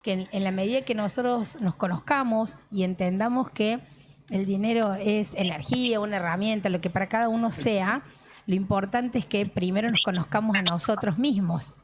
que en la medida que nosotros nos conozcamos y entendamos que el dinero es energía, una herramienta, lo que para cada uno sea, lo importante es que primero nos conozcamos a nosotros mismos.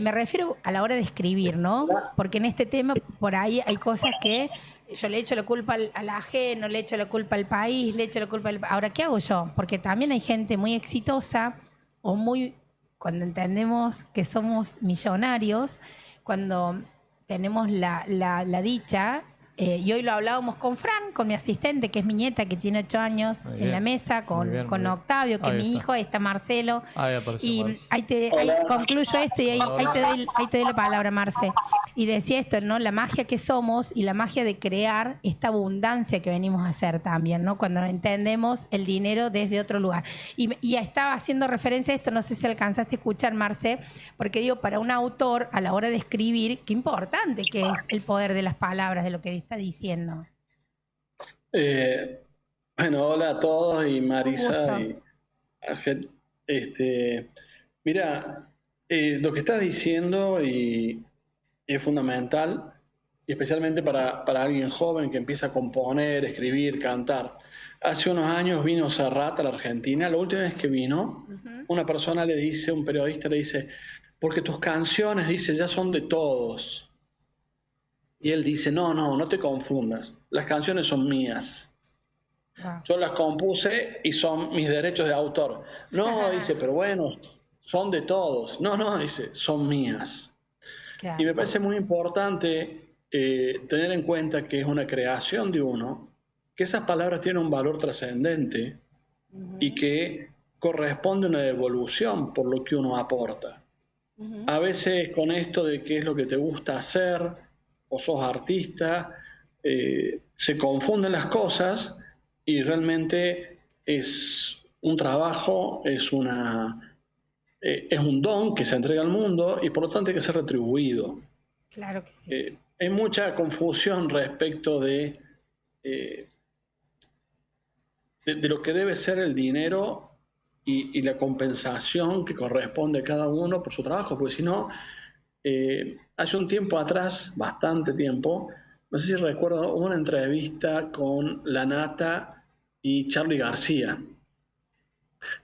Me refiero a la hora de escribir, ¿no? Porque en este tema por ahí hay cosas que yo le echo la culpa al ajeno, le echo la culpa al país, le echo la culpa al... Ahora, ¿qué hago yo? Porque también hay gente muy exitosa o muy... Cuando entendemos que somos millonarios, cuando tenemos la dicha, y hoy lo hablábamos con Fran, con mi asistente, que es mi nieta, que tiene 8 años, Muy en la bien, mesa, muy con, bien, muy con bien. Octavio, que es Ahí mi está. hijo, ahí está Marcelo. Ahí aparece Y Marce. ahí concluyo esto y ahí te doy la palabra, Marce. Y decía esto, ¿no? La magia que somos y la magia de crear esta abundancia que venimos a hacer también, ¿no? Cuando entendemos el dinero desde otro lugar. Y estaba haciendo referencia a esto, no sé si alcanzaste a escuchar, Marce, porque digo, para un autor, a la hora de escribir, qué importante que es el poder de las palabras, de lo que está diciendo. Eh, bueno, hola a todos y Un Marisa gusto. y Ángel. Mira, lo que estás diciendo es fundamental, y especialmente para alguien joven que empieza a componer, escribir, cantar. Hace unos años vino Serrat a la Argentina. La última vez que vino, una persona le dice, un periodista le dice, porque tus canciones, dice, ya son de todos. Y él dice, no te confundas, las canciones son mías. Wow. Yo las compuse y son mis derechos de autor. No, dice, pero bueno, son de todos. No, dice, son mías. Y Claro. me parece muy importante tener en cuenta que es una creación de uno, que esas palabras tienen un valor trascendente y que corresponde a una evolución por lo que uno aporta. A veces con esto de qué es lo que te gusta hacer o sos artista, se confunden las cosas y realmente es un trabajo, es un don que se entrega al mundo y por lo tanto hay que ser retribuido. Claro que sí. Hay mucha confusión respecto eh, de lo que debe ser el dinero y la compensación que corresponde a cada uno por su trabajo, porque si no, hace un tiempo atrás, bastante tiempo, no sé si recuerdo, hubo una entrevista con La Nata y Charly García.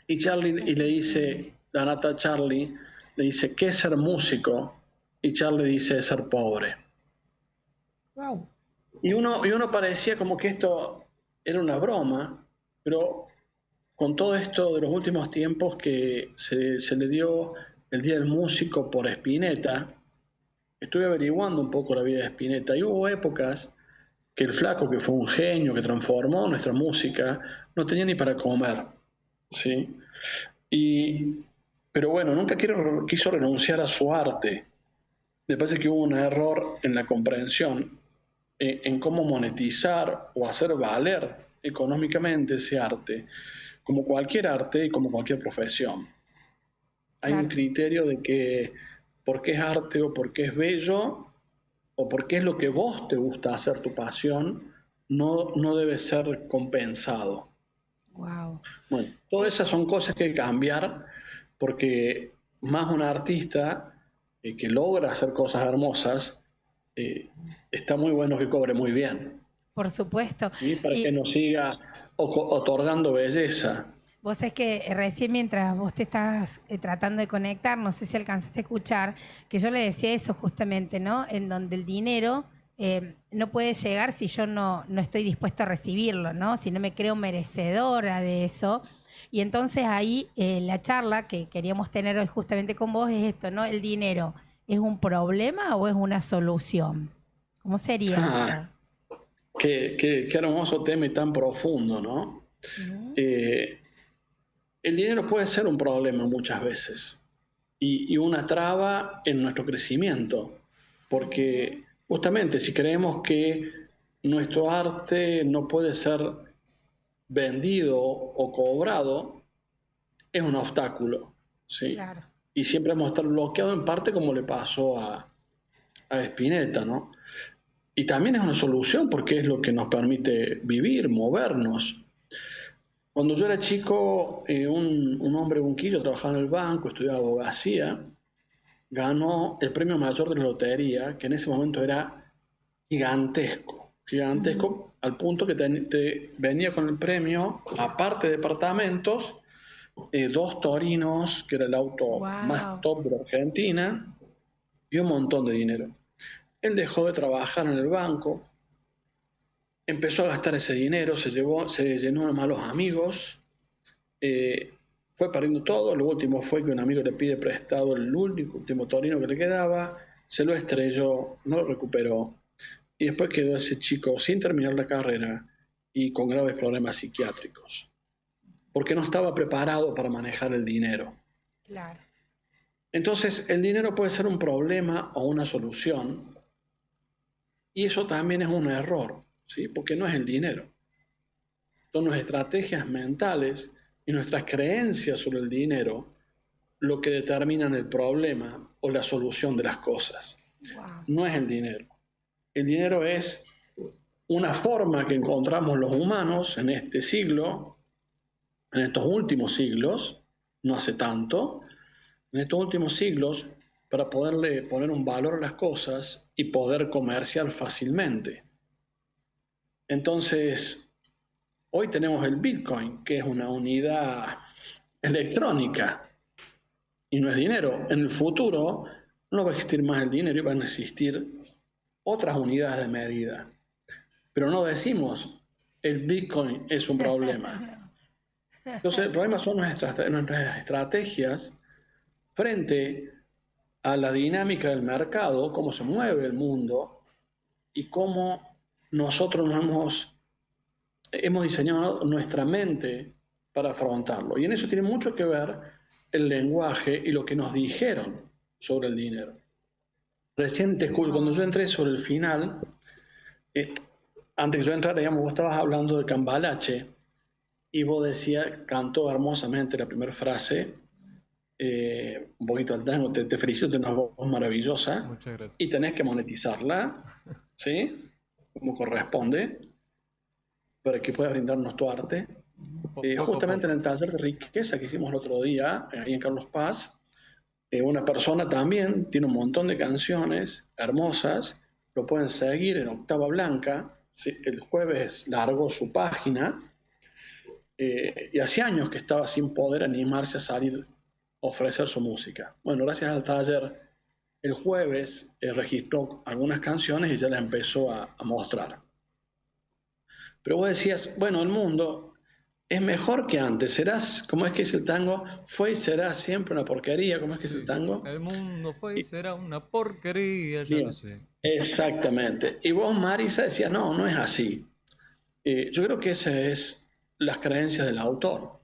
Y le dice, La Nata a Charly, le dice, ¿qué es ser músico? Y Charly dice, ser pobre. Wow. Y uno parecía como que esto era una broma, pero con todo esto de los últimos tiempos que se le dio el Día del Músico por Spinetta, estuve averiguando un poco la vida de Spinetta y hubo épocas que el flaco, que fue un genio, que transformó nuestra música, no tenía ni para comer, ¿sí? Pero bueno, nunca quiso renunciar a su arte. Me parece que hubo un error en la comprensión en cómo monetizar o hacer valer económicamente ese arte, como cualquier arte y como cualquier profesión. Hay un Claro. criterio de que por qué es arte o por qué es bello o por qué es lo que vos te gusta hacer, tu pasión, no debe ser compensado. Wow. Bueno, todas esas son cosas que hay que cambiar porque más un artista que logra hacer cosas hermosas, está muy bueno que cobre muy bien, Por supuesto. ¿sí? Para que Y nos siga otorgando belleza. vos sabés que recién mientras vos te estás tratando de conectar, no sé si alcanzaste a escuchar, que yo le decía eso justamente, ¿no? En donde el dinero no puede llegar si yo no estoy dispuesto a recibirlo, ¿no? Si no me creo merecedora de eso. Y entonces ahí la charla que queríamos tener hoy justamente con vos es esto, ¿no? El dinero, ¿es un problema o es una solución? ¿Cómo sería esto? Qué hermoso tema y tan profundo, ¿no? Ujú. Eh, el dinero puede ser un problema muchas veces y una traba en nuestro crecimiento, porque justamente si creemos que nuestro arte no puede ser vendido o cobrado, es un obstáculo, ¿sí? Claro. Y siempre vamos a estar bloqueados en parte como le pasó a Spinetta, ¿no? Y también es una solución porque es lo que nos permite vivir, movernos. Cuando yo era chico, un hombre bunquillo trabajaba en el banco, estudiaba abogacía, ganó el premio mayor de la lotería, que en ese momento era gigantesco, gigantesco, al punto que te venía con el premio, aparte de departamentos, 2 Torinos, que era el auto más Wow. top de la Argentina, y un montón de dinero. Él dejó de trabajar en el banco, empezó a gastar ese dinero, se llenó de malos amigos, fue perdiendo todo. Lo último fue que un amigo le pide prestado el último Torino que le quedaba, se lo estrelló, no lo recuperó, y después quedó ese chico sin terminar la carrera y con graves problemas psiquiátricos, porque no estaba preparado para manejar el dinero. Claro. Entonces, el dinero puede ser un problema o una solución, y eso también es un error, ¿sí? Porque no es el dinero. Son nuestras estrategias mentales y nuestras creencias sobre el dinero lo que determinan el problema o la solución de las cosas. Wow. No es el dinero. El dinero es una forma que encontramos los humanos en este siglo, en estos últimos siglos, no hace tanto, en estos últimos siglos, para poderle poner un valor a las cosas y poder comerciar fácilmente. Entonces, hoy tenemos el Bitcoin, que es una unidad electrónica y no es dinero. En el futuro no va a existir más el dinero y van a existir otras unidades de medida. Pero no decimos el Bitcoin es un problema. Entonces, el problema son nuestras estrategias frente a la dinámica del mercado, cómo se mueve el mundo y cómo nosotros hemos diseñado nuestra mente para afrontarlo. Y en eso tiene mucho que ver el lenguaje y lo que nos dijeron sobre el dinero. Reciente, cuando yo entré sobre el final, antes que yo entrara, digamos, vos estabas hablando de Cambalache y vos decías, cantó hermosamente la primera frase, un poquito al tango, te felicito, tenés una voz maravillosa. Muchas gracias. Y tenés que monetizarla, ¿sí? Como corresponde, para que puedas brindarnos tu arte. Justamente en el taller de riqueza que hicimos el otro día, ahí en Carlos Paz, una persona también tiene un montón de canciones hermosas, lo pueden seguir en Octava Blanca, ¿sí? El jueves largó su página, y hace años que estaba sin poder animarse a salir a ofrecer su música. Bueno, gracias al taller, el jueves registró algunas canciones y ya las empezó a mostrar. Pero vos decías, bueno, el mundo es mejor que antes. ¿Serás, cómo es que es el tango? Fue y será siempre una porquería. ¿Cómo es que es el tango? El mundo fue y será una porquería, ya Bien, lo sé. exactamente. Y vos, Marisa, decías, no, no es así. Yo creo que esas es las creencias del autor,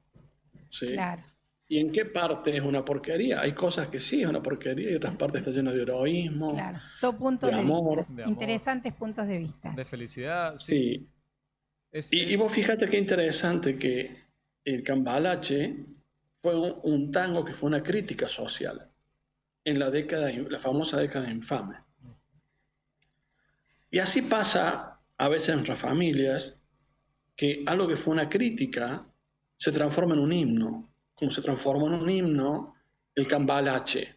¿sí? Claro. ¿Y en qué parte es una porquería? Hay cosas que sí es una porquería y otras partes está lleno de heroísmo, Claro. Todo puntos de de amor. vista. De amor. Interesantes puntos de vista. De felicidad, sí. Sí. Y vos fíjate qué interesante que el Cambalache fue un tango que fue una crítica social en la famosa década infame. Y así pasa a veces en nuestras familias, que algo que fue una crítica se transforma en un himno, como se transformó en un himno el Cambalache.